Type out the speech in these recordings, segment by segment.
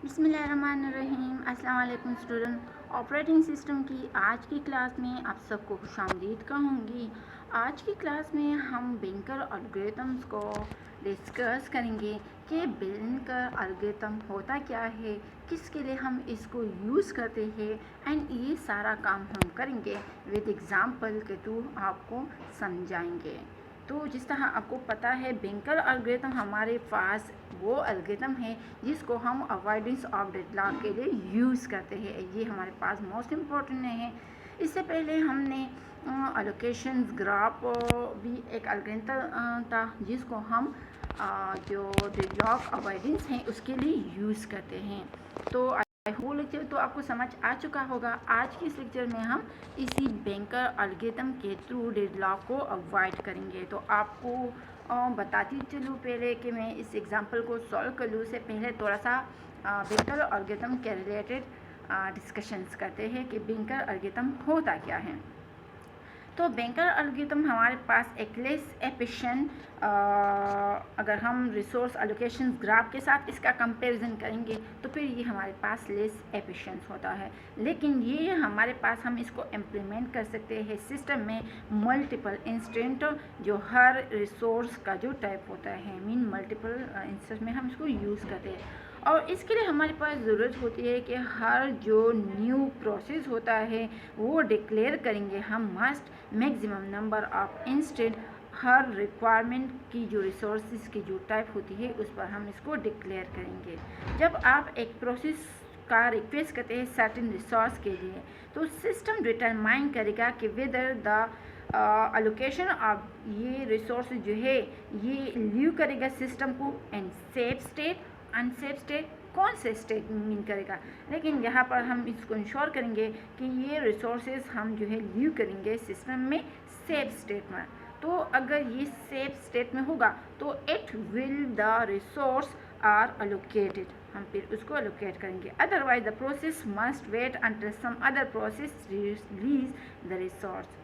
बिस्मिल्लाहिर्रहमानिर्रहीम। अस्सलाम वालेकुम स्टूडेंट। ऑपरेटिंग सिस्टम की आज की क्लास में आप सबको खुशामदीद कहूँगी। आज की क्लास में हम बैंकर एल्गोरिथम्स को डिस्कस करेंगे कि बैंकर एल्गोरिथम होता क्या है, किसके लिए हम इसको यूज़ करते हैं, एंड ये सारा काम हम करेंगे विद एग्ज़ाम्पल के थ्रू आपको समझाएंगे। तो जिस तरह आपको पता है बैंकर एल्गोरिथम हमारे पास वो एल्गोरिथम है जिसको हम अवॉइडेंस ऑफ डेडलॉक के लिए यूज़ करते हैं। ये हमारे पास मोस्ट इम्पॉर्टेंट है। इससे पहले हमने एलोकेशन ग्राफ भी एक एल्गोरिथम था जिसको हम जो डेडलॉक अवॉइडेंस है उसके लिए यूज़ करते हैं। तो वो लेक्चर तो आपको समझ आ चुका होगा। आज के इस लेक्चर में हम इसी बैंकर एल्गोरिथम के थ्रू डेडलॉक को अवॉइड करेंगे। तो आपको बताती चलूँ पहले कि मैं इस एग्जांपल को सॉल्व कर लूँ। उससे पहले थोड़ा सा बैंकर एल्गोरिथम के रिलेटेड डिस्कशंस करते हैं कि बैंकर एल्गोरिथम होता क्या है। तो बैंकर एल्गोरिथम हमारे पास एक लेस एफिशिएंट, अगर हम रिसोर्स एलोकेशन ग्राफ के साथ इसका कंपैरिजन करेंगे तो फिर ये हमारे पास लेस एफिशिएंट होता है। लेकिन ये हमारे पास हम इसको इम्प्लीमेंट कर सकते हैं सिस्टम में मल्टीपल इंस्टेंट, जो हर रिसोर्स का जो टाइप होता है मीन मल्टीपल इंस्टेंट में हम इसको यूज़ करते हैं। और इसके लिए हमारे पास ज़रूरत होती है कि हर जो न्यू प्रोसेस होता है वो डिक्लेयर करेंगे हम must maximum number of instant, her requirement की जो रिसोर्सेज की जो टाइप होती है उस पर हम इसको डिक्लेयर करेंगे। जब आप एक प्रोसेस का रिक्वेस्ट करते हैं सर्टेन रिसोर्स के लिए तो सिस्टम डिटरमाइन करेगा कि वेदर द अलोकेशन ऑफ ये रिसोर्स जो है ये लीव करेगा सिस्टम को and safe state, unsafe state, कौन से स्टेट मीन करेगा। लेकिन यहाँ पर हम इसको इंश्योर करेंगे कि ये रिसोर्सेज हम जो है लीव करेंगे सिस्टम में सेफ स्टेट में। तो अगर ये सेफ स्टेट में होगा तो it will the resource are allocated, हम फिर उसको अलोकेट करेंगे। Otherwise the process must wait until some other process release the resource.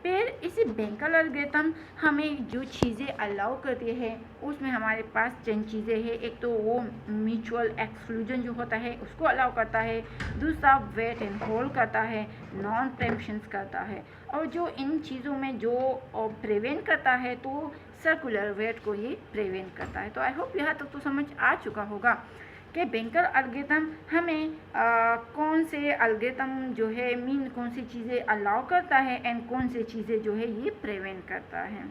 फिर इसी बैंकर एल्गोरिथम हमें जो चीज़ें अलाउ करती है उसमें हमारे पास चंद चीज़ें हैं। एक तो वो म्यूचुअल एक्सक्लूजन जो होता है उसको अलाउ करता है, दूसरा वेट एंड होल्ड करता है, नॉन प्रेम्पशंस करता है, और जो इन चीज़ों में जो प्रिवेंट करता है तो सर्कुलर वेट को ये प्रिवेंट करता है। तो आई होप यहाँ तक तो समझ आ चुका होगा कि बैंकर एल्गोरिथम हमें कौन से एल्गोरिथम जो है मीन कौन सी चीज़ें अलाउ करता है एंड कौन सी चीज़ें जो है ये प्रिवेंट करता है।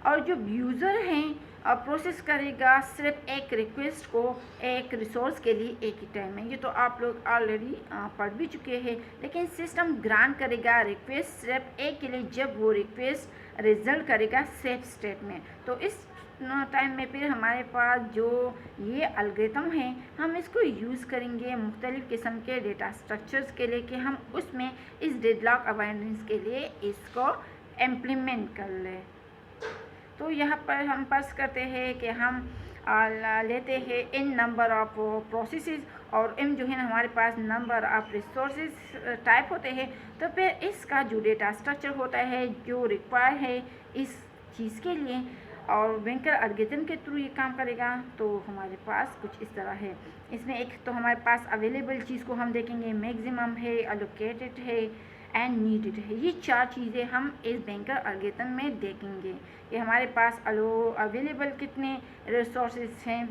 और जो यूज़र हैं प्रोसेस करेगा सिर्फ एक रिक्वेस्ट को एक रिसोर्स के लिए एक ही टाइम में, ये तो आप लोग ऑलरेडी पढ़ भी चुके हैं। लेकिन सिस्टम ग्रांट करेगा रिक्वेस्ट सिर्फ एक के लिए जब वो रिक्वेस्ट रिजल्ट करेगा सेफ स्टेट में। तो इस टाइम में फिर हमारे पास जो ये एल्गोरिथम है हम इसको यूज़ करेंगे मुख्तलिफ़ किस्म के डेटा स्ट्रक्चर्स के लिए कि हम उसमें इस डेडलॉक अवॉइडेंस के लिए इसको इम्प्लीमेंट कर लें। तो यहाँ पर हम पास करते हैं कि हम लेते हैं इन नंबर ऑफ प्रोसेसेस और इन जो है ना हमारे पास नंबर ऑफ रिसोर्सेज टाइप होते हैं। तो फिर इसका जो डेटा स्ट्रक्चर होता है जो रिक्वायर है इस चीज़ के लिए और बैंकर एल्गोरिथम के थ्रू ये काम करेगा। तो हमारे पास कुछ इस तरह है। इसमें एक तो हमारे पास अवेलेबल चीज़ को हम देखेंगे, मैक्सिमम है, एलोकेटेड है एंड नीडेड है। ये चार चीज़ें हम इस बैंकर एल्गोरिथम में देखेंगे कि हमारे पास अवेलेबल कितने रिसोर्सेज हैं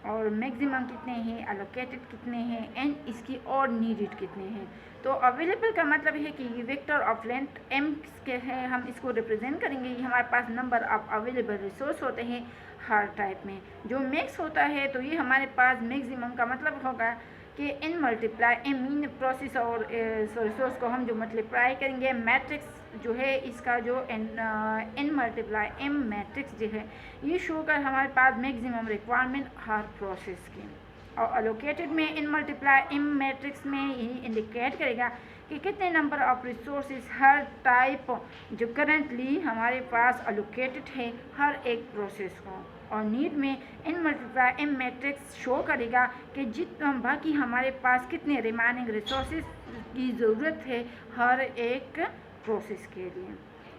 और मैक्सिमम कितने हैं, एलोकेटेड कितने हैं एंड इसकी और नीडेड कितने हैं। तो अवेलेबल का मतलब है कि ये वेक्टर ऑफ लेंथ m के हैं, हम इसको रिप्रेजेंट करेंगे। ये हमारे पास नंबर ऑफ अवेलेबल रिसोर्स होते हैं हर टाइप में। जो मैक्स होता है तो ये हमारे पास मैक्सिमम का मतलब होगा कि इन मल्टीप्लाई एम मीन प्रोसेस और रिसोर्स को हम जो मल्टीप्लाई करेंगे मैट्रिक्स जो है इसका जो इन मल्टीप्लाई एम मैट्रिक्स जो है ये शो कर हमारे पास मैक्सिमम रिक्वायरमेंट हर प्रोसेस की। और अलोकेटेड में इन मल्टीप्लाई एम मैट्रिक्स में यही इंडिकेट करेगा कि कितने number of resources her type जो करंटली हमारे पास अलोकेटेड है हर एक प्रोसेस को। और नीड में इन मल्टीप्लाई एम मैट्रिक्स शो करेगा कि जितना बाकी हमारे पास कितने रिमेनिंग रिसोर्सेज की ज़रूरत है हर एक प्रोसेस के लिए।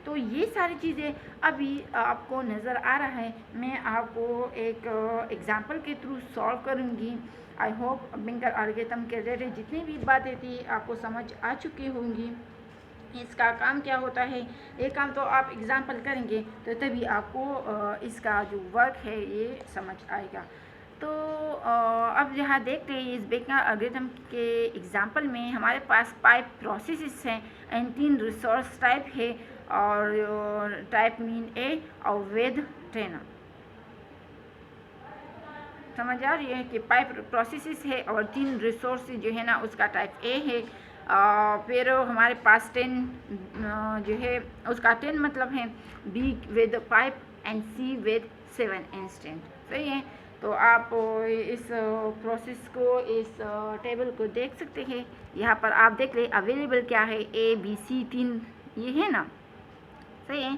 तो ये सारी चीज़ें अभी आपको नज़र आ रहा है। मैं आपको एक एग्ज़ाम्पल के थ्रू सॉल्व करूँगी। आई होप बैंकर एल्गोरिथम के रिलेटेड जितनी भी बातें थी आपको समझ आ चुकी होंगी। इसका काम क्या होता है, ये काम तो आप एग्ज़ाम्पल करेंगे तो तभी आपको इसका जो वर्क है ये समझ आएगा। तो अब यहाँ देखते हैं इस बैंकर एल्गोरिथम के एग्ज़ाम्पल में हमारे पास 5 प्रोसेसेस हैं एंड 3 रिसोर्स टाइप है और टाइप मीन ए और विद ट्रेनर। समझ आ रही है कि 5 प्रोसेसेस है और 3 रिसोर्स जो है ना उसका टाइप ए है। फिर हमारे पास 10 जो है उसका 10 मतलब है B with 5 and C with 7 instant. सही है। तो आप इस प्रोसेस को इस टेबल को देख सकते हैं। यहाँ पर आप देख ले अवेलेबल क्या है, ए बी सी 3 ये है ना। सही है।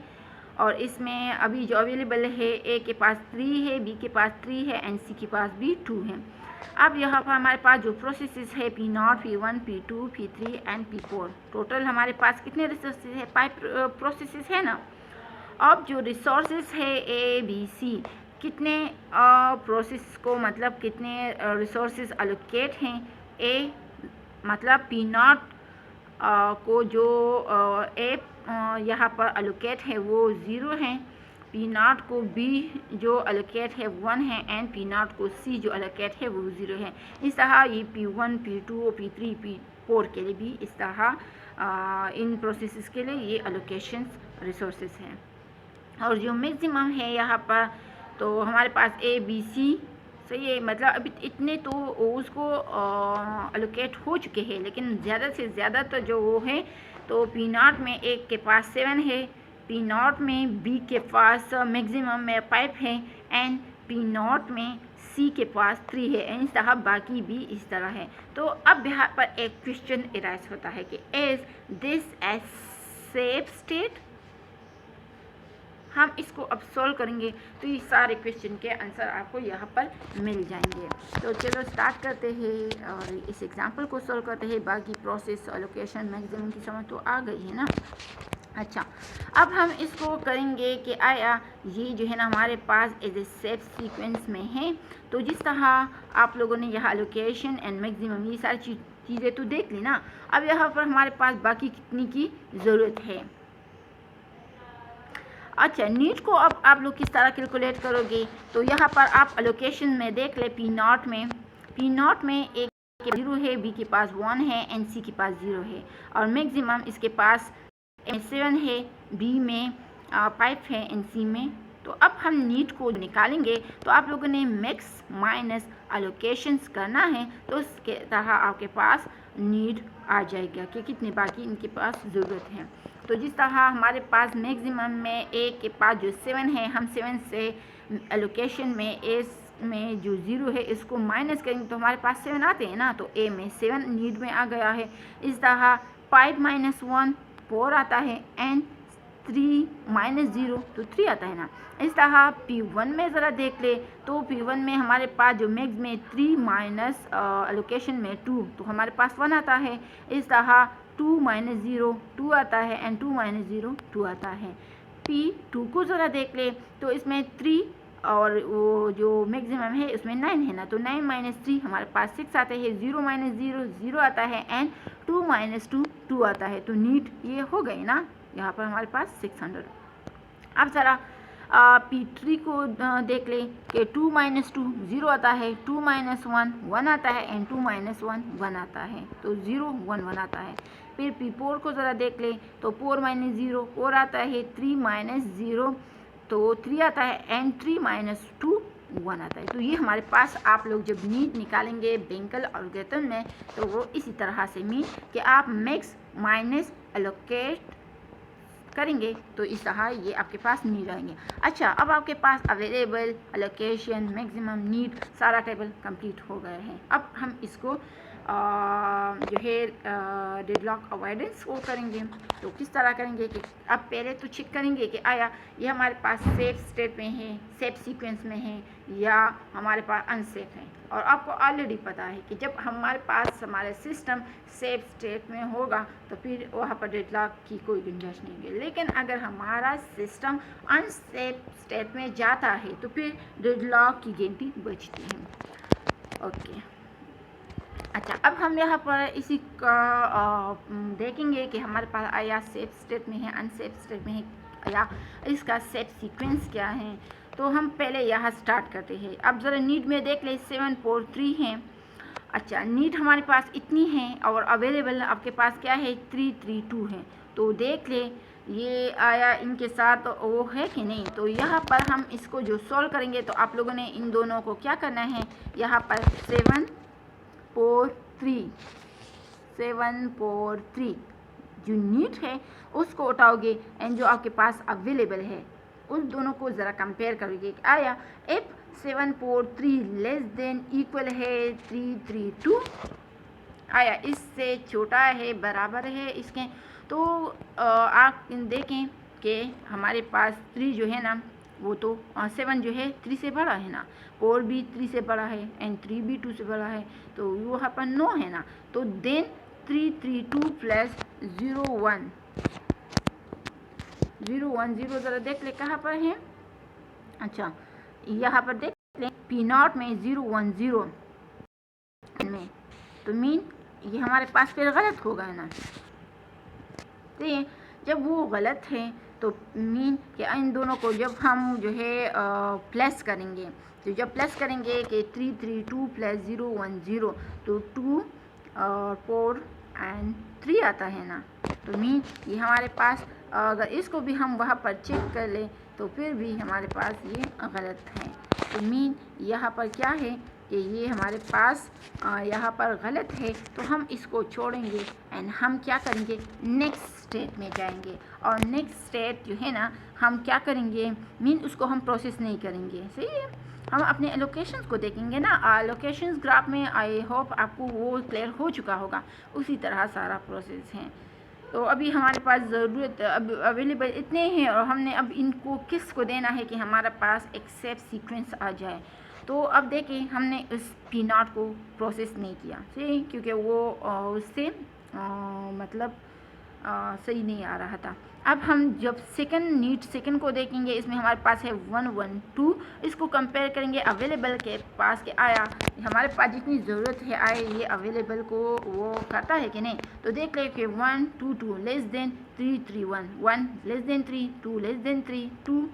और इसमें अभी जो अवेलेबल है ए के पास 3 है, बी के पास 3 है एंड सी के पास भी 2 है। अब यहाँ पर हमारे पास जो प्रोसेसेस है P0, P1, P2, P3 and P4। Total हमारे पास कितने रिसोर्सेज है, 5 प्रोसेसेस है ना। अब जो रिसोर्सेज है ए बी सी कितने प्रोसेस को मतलब कितने रिसोर्सेज अलोकेट हैं। ए मतलब P0 को जो ए यहाँ पर अलोकेट है वो 0 है। P0 को B जो अलोकेट है 1 है एंड P0 को C जो अलोकेट है वो 0 है। इस तरह ये P1, P2, P3, P4 के लिए भी इस तरह इन प्रोसेसेस के लिए ये अलोकेशंस रिसोर्सेज हैं। और जो मैक्सिमम है यहाँ पर तो हमारे पास ए बी सी। सही है। मतलब अभी इतने तो उसको अलोकेट हो चुके हैं, लेकिन ज़्यादा से ज़्यादा तो जो वो है तो P0 में एक के पास 7 है, P0 में B के पास मैक्सिमम में 5 है एंड P0 में C के पास 3 है एंड इस तरह बाकी भी इस तरह है। तो अब यहाँ पर एक क्वेश्चन अराइज होता है कि is this a safe state. हम इसको अब सॉल्व करेंगे तो ये सारे क्वेश्चन के आंसर आपको यहाँ पर मिल जाएंगे। तो चलो स्टार्ट करते हैं और इस एग्जांपल को सॉल्व करते हैं। बाकी प्रोसेस अलोकेशन मैक्सिमम की समझ तो आ गई है ना। अच्छा, अब हम इसको करेंगे कि आया ये जो है ना हमारे पास एज ए सेफ सीक्वेंस में है। तो जिस तरह आप लोगों ने यहाँ अलोकेशन एंड मैक्सिमम ये सारी चीज़ें तो देख ली ना। अब यहाँ पर हमारे पास बाकी कितनी की ज़रूरत है। अच्छा, नीड को अब आप लोग किस तरह कैलकुलेट करोगे। तो यहाँ पर आप अलोकेशन में देख ले P0 में एक के 0 है, बी के पास 1 है एंड सी के पास 0 है और मैक्सिमम इसके पास 7 है, बी में 5 है एंड सी में। तो अब हम नीड को निकालेंगे तो आप लोगों ने मैक्स माइनस अलोकेशंस करना है। तो उसके तरह आपके पास नीड आ जाएगा कि कितने बाकी इनके पास ज़रूरत है। तो जिस तरह हमारे पास मैक्सिमम में ए के पास जो 7 है, हम 7 से एलोकेशन में ए में जो 0 है इसको माइनस करेंगे तो हमारे पास 7 आते हैं ना। तो ए में 7 नीड में आ गया है। इस तरह 5 - 1 4 आता है एंड 3 - 0 तो 3 आता है ना। इस तरह P1 में ज़रा देख ले तो P1 में हमारे पास जो मैक्स में 3 माइनस एलोकेशन में 2 तो हमारे पास 1 आता है। इस तरह 2 - 0 2 आता है एंड 2 - 0 2 आता है। P2 को ज़रा देख ले तो इसमें 3 और वो जो मैक्सिमम है उसमें 9 है ना। तो 9 - 3 हमारे पास 6 आते हैं। 0 - 0 0 आता है एंड 2 - 2 2 आता है। तो नीट ये हो गई ना। यहाँ पर हमारे पास 600। अब ज़रा P3 को देख ले कि 2 - 2 0 आता है, 2 - 1 1 आता है एंड 2 - 1 1 आता है। तो 0 1 1 आता है। फिर P4 को ज़रा देख ले तो 4 - 0 4 आता है, 3 - 0 तो 3 आता है एंड 3 - 2 1 आता है। तो ये हमारे पास आप लोग जब नीड निकालेंगे बैंकर एल्गोरिथम में तो वो इसी तरह से कि आप मैक्स माइनस एलोकेट करेंगे तो इस तरह ये आपके पास नीड आएंगे। अच्छा, अब आपके पास अवेलेबल एलोकेशन मैक्सिमम नीड सारा टेबल कंप्लीट हो गए हैं। अब हम इसको जो है डेडलॉक अवॉइडेंस वो करेंगे। तो किस तरह करेंगे कि अब पहले तो चेक करेंगे कि आया ये हमारे पास सेफ स्टेट में है, सेफ सीक्वेंस में है या हमारे पास अनसेफ है। और आपको ऑलरेडी पता है कि जब हमारे पास हमारे सिस्टम सेफ स्टेट में होगा तो फिर वहाँ पर डेडलॉक की कोई गुंजाइश नहीं है। लेकिन अगर हमारा सिस्टम अनसेफ स्टेट में जाता है तो फिर डेडलॉक की गिनती बचती है। ओके, अच्छा, अब हम यहाँ पर इसी का देखेंगे कि हमारे पास आया सेफ स्टेट में है, अनसेफ स्टेट में है या इसका सेफ सीक्वेंस क्या है। तो हम पहले यहाँ स्टार्ट करते हैं। अब ज़रा नीड में देख ले 743 हैं। अच्छा, नीड हमारे पास इतनी है और अवेलेबल आपके पास क्या है 332 है। तो देख ले ये आया इनके साथ वो है कि नहीं। तो यहाँ पर हम इसको जो सॉल्व करेंगे तो आप लोगों ने इन दोनों को क्या करना है, यहाँ पर 743 जो नीड है उसको उठाओगे एंड जो आपके पास अवेलेबल है उस दोनों को ज़रा कंपेयर करोगे। आया इफ 743 लेस देन इक्वल है 332, आया इससे छोटा है, बराबर है इसके। तो आप देखें कि हमारे पास 3 जो है ना वो तो 7 जो है 3 से बड़ा है ना, 4 भी 3 से बड़ा है एंड 3 भी 2 से बड़ा है, तो वहाँ पर 9 है ना। तो देन 332 प्लस 01 ज़रा देख ले कहाँ पर है। अच्छा, यहाँ पर देख ले P0 में 010 में, तो मीन ये हमारे पास फिर गलत हो गया ना। तो ये जब वो गलत है तो मीन कि इन दोनों को जब हम जो है प्लस करेंगे, तो जब प्लस करेंगे कि 332 प्लस 010 तो 2 और 4 एंड 3 आता है ना। तो मीन ये हमारे पास अगर इसको भी हम वहाँ पर चेक कर लें तो फिर भी हमारे पास ये गलत है। तो मीन यहाँ पर क्या है कि ये हमारे पास यहाँ पर गलत है, तो हम इसको छोड़ेंगे एंड हम क्या करेंगे नेक्स्ट स्टेट में जाएंगे। और नेक्स्ट स्टेट जो है ना हम क्या करेंगे, मीन उसको हम प्रोसेस नहीं करेंगे। सही है, हम अपने एलोकेशंस को देखेंगे ना। एलोकेशंस ग्राफ में आई होप आपको वो क्लियर हो चुका होगा, उसी तरह सारा प्रोसेस है। तो अभी हमारे पास ज़रूरत अब अवेलेबल इतने हैं और हमने अब इनको किस को देना है कि हमारे पास एक सेफ सीक्वेंस आ जाए। तो अब देखें हमने उस P0 को प्रोसेस नहीं किया, सही, क्योंकि वो उससे मतलब सही नहीं आ रहा था। अब हम जब सेकंड को देखेंगे, इसमें हमारे पास है 112, इसको कंपेयर करेंगे अवेलेबल के पास के आया हमारे पास जितनी ज़रूरत है आए ये अवेलेबल को वो करता है कि नहीं। तो देख ले कि 122 less than 331, 1 less than 3, 2 less than 3, 2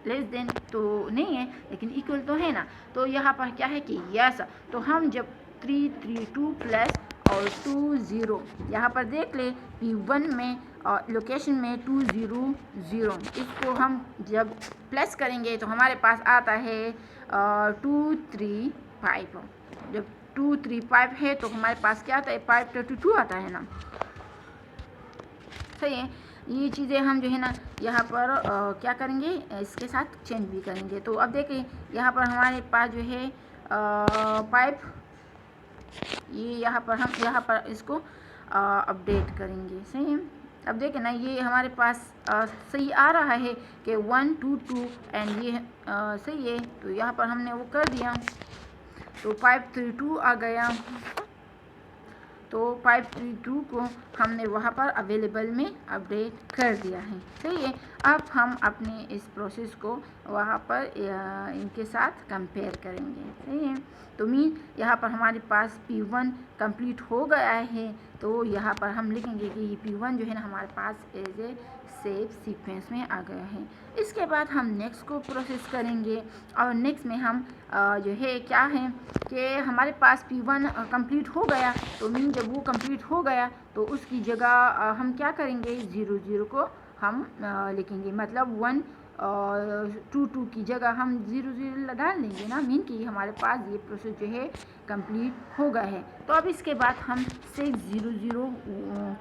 less than तो नहीं है लेकिन इक्वल तो है ना। तो यहाँ पर क्या है कि यस, तो हम जब 332 प्लस और 20 यहाँ पर देख ले P1 में और लोकेशन में 200, इसको हम जब प्लस करेंगे तो हमारे पास आता है 235। जब 235 है तो हमारे पास क्या आता है 532 आता है ना। सही है, ये चीज़ें हम जो है ना यहाँ पर क्या करेंगे इसके साथ चेंज भी करेंगे। तो अब देखिए यहाँ पर हमारे पास जो है पाइप, ये यहाँ पर हम यहाँ पर इसको अपडेट करेंगे। सही है, अब देखें ना ये हमारे पास सही आ रहा है कि 122 एंड ये सही है। तो यहाँ पर हमने वो कर दिया तो 532 आ गया। तो 532 को हमने वहाँ पर अवेलेबल में अपडेट कर दिया है। सही है, अब हम अपने इस प्रोसेस को वहाँ पर इनके साथ कंपेयर करेंगे। सही है, तो मीन यहाँ पर हमारे पास P1 कंप्लीट हो गया है। तो यहाँ पर हम लिखेंगे कि ये P1 जो है ना हमारे पास एज ए सेफ सीक्वेंस में आ गया है। इसके बाद हम नेक्स्ट को प्रोसेस करेंगे और नेक्स्ट में हम जो है क्या है कि हमारे पास P1 कंप्लीट हो गया। तो मीन जब वो कंप्लीट हो गया तो उसकी जगह हम क्या करेंगे 00 को हम लिखेंगे, मतलब 122 की जगह हम 00 डाल देंगे ना। मीन कि हमारे पास ये प्रोसेस जो है कंप्लीट हो गया है। तो अब इसके बाद हम 600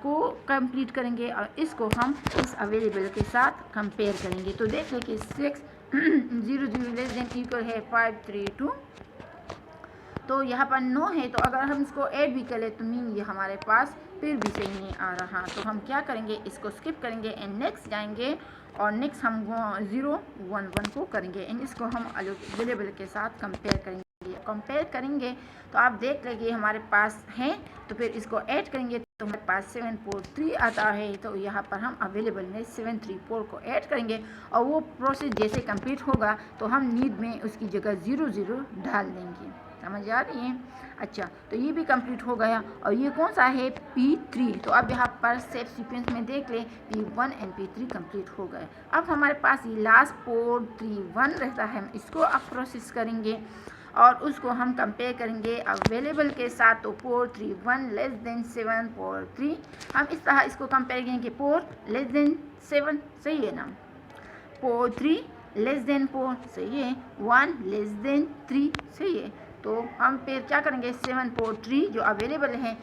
को कंप्लीट करेंगे और इसको हम इस अवेलेबल के साथ कंपेयर करेंगे। तो देख लें कि 600 लेस देन इक्वल है 532। तो यहाँ पर 9 है, तो अगर हम इसको ऐड भी करें तो मीन ये हमारे पास फिर भी सही नहीं आ रहा। तो हम क्या करेंगे, इसको स्किप करेंगे एंड नेक्स्ट जाएंगे और नेक्स्ट हम 0 1 1 को करेंगे एंड इसको हम वेरिएबल के साथ कंपेयर करेंगे तो आप देख लेंगे हमारे पास है, तो फिर इसको ऐड करेंगे तो हमारे पास 743 आता है। तो यहाँ पर हम अवेलेबल में 734 को ऐड करेंगे और वो प्रोसेस जैसे कंप्लीट होगा तो हम नीड में उसकी जगह 00 डाल देंगे। समझ आ रही है? अच्छा, तो ये भी कंप्लीट हो गया और ये कौन सा है, P3। तो अब यहाँ पर सेफ सीक्वेंस में देख ले P1 एंड P3 कंप्लीट हो गए। अब हमारे पास ये लास्ट पोर्ट 31 रहता है, हम इसको अब प्रोसेस करेंगे और उसको हम कंपेयर करेंगे अवेलेबल के साथ। तो पोर्ट 31 लेस देन 7 पोर्ट 3, हम इस तरह इसको कंपेयर करेंगे, पोर्ट लेस देन 7 सही है ना, पोर्ट 3 लेस देन 4 सही है, 1 लेस देन 3 सही है। तो हम फिर क्या करेंगे, 7 पोर्ट 3 जो अवेलेबल है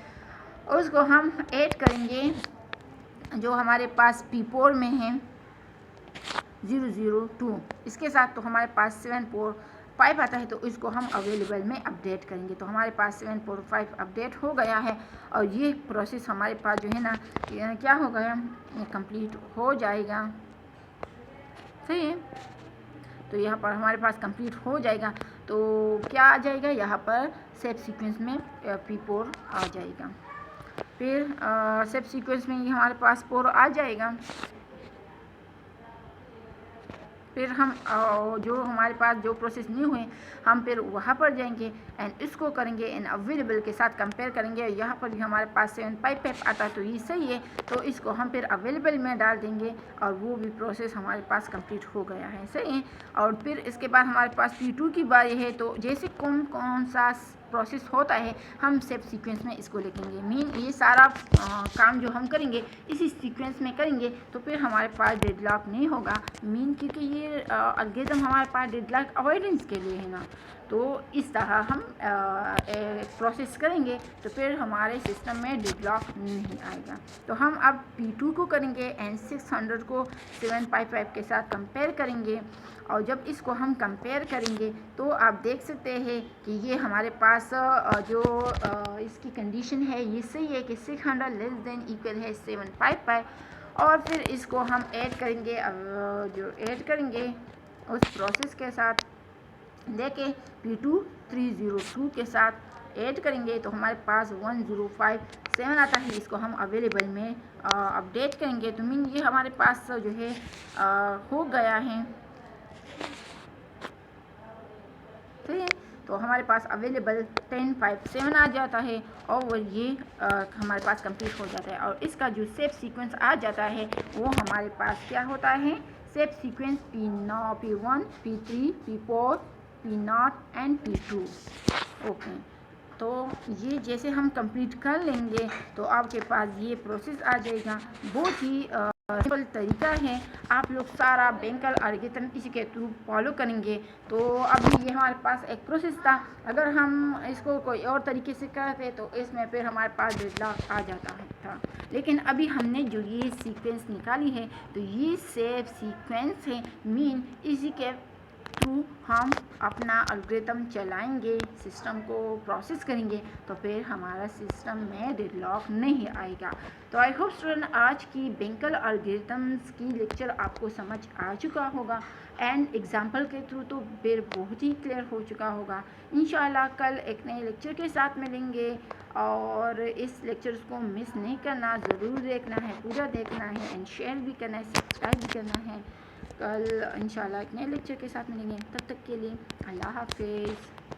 उसको हम ऐड करेंगे जो हमारे पास P4 में है 002 इसके साथ। तो हमारे पास 7 पोर्ट 5 आता है, तो इसको हम अवेलेबल में अपडेट करेंगे। तो हमारे पास 745 अपडेट हो गया है और ये प्रोसेस हमारे पास जो है ना क्या हो गया, कंप्लीट हो जाएगा सही है। तो यहाँ पर हमारे पास कंप्लीट हो जाएगा, तो क्या आ जाएगा यहाँ पर सेफ सीक्वेंस में P4 आ जाएगा। फिर सेफ सीक्वेंस में ये हमारे पास 4 आ जाएगा। फिर हम जो हमारे पास जो प्रोसेस नहीं हुए हम फिर वहाँ पर जाएंगे एंड इसको करेंगे एंड अवेलेबल के साथ कंपेयर करेंगे। यहाँ पर भी हमारे पास 755 आता है, तो ये सही है, तो इसको हम फिर अवेलेबल में डाल देंगे और वो भी प्रोसेस हमारे पास कंप्लीट हो गया है सही है। और फिर इसके बाद हमारे पास P2 की बारी है, तो जैसे कौन कौन सा प्रोसेस होता है हम सेफ सीक्वेंस में इसको लिखेंगे। मीन ये सारा काम जो हम करेंगे इसी सीक्वेंस में करेंगे तो फिर हमारे पास डेडलॉक नहीं होगा। मीन क्योंकि ये एल्गोरिथम हमारे पास डेडलॉक अवॉइडेंस के लिए है ना, तो इस तरह हम प्रोसेस करेंगे तो फिर हमारे सिस्टम में डेडलॉक नहीं आएगा। तो हम अब P2 को करेंगे एंड 600 को 755 के साथ कंपेयर करेंगे और जब इसको हम कंपेयर करेंगे तो आप देख सकते हैं कि ये हमारे पास जो इसकी कंडीशन है ये सही है कि 600 लेस देन इक्वल है 755 और फिर इसको हम ऐड करेंगे जो ऐड करेंगे उस प्रोसेस के साथ देखें P2 302 के साथ ऐड करेंगे तो हमारे पास 1057 आता है। इसको हम अवेलेबल में अपडेट करेंगे तो मीन ये हमारे पास जो है हो गया है ठीक है। तो हमारे पास अवेलेबल 1057 आ जाता है और ये हमारे पास कंप्लीट हो जाता है और इसका जो सेफ सीक्वेंस आ जाता है वो हमारे पास क्या होता है, safe sequence P1 P3 P4 P0 and P2 okay. तो ये जैसे हम कंप्लीट कर लेंगे तो आपके पास ये प्रोसेस आ जाएगा। बहुत ही सिंपल तरीका है, आप लोग सारा बैंकर एल्गोरिथम इसी के थ्रू फॉलो करेंगे। तो अभी ये हमारे पास एक प्रोसेस था, अगर हम इसको कोई और तरीके से करते तो इसमें फिर हमारे पास डेडलॉक आ जाता था, लेकिन अभी हमने जो ये सीक्वेंस निकाली है तो ये सेफ सीक्वेंस है। मीन इसी के थ्रू हम अपना एल्गोरिथम चलाएंगे, सिस्टम को प्रोसेस करेंगे तो फिर हमारा सिस्टम में डेडलॉक नहीं आएगा। तो आई होप स्टूडेंट आज की बैंकर एल्गोरिथम्स की लेक्चर आपको समझ आ चुका होगा एंड एग्जाम्पल के थ्रू तो फिर बहुत ही क्लियर हो चुका होगा। इंशाल्लाह कल एक नए लेक्चर के साथ मिलेंगे और इस लेक्चर्स को मिस नहीं करना, ज़रूर देखना है, पूरा देखना है एंड शेयर भी करना है, सब्सक्राइब भी करना है। कल इंशाल्लाह एक नए लेक्चर के साथ मिलेंगे, तब तक के लिए अल्लाह हाफिज़।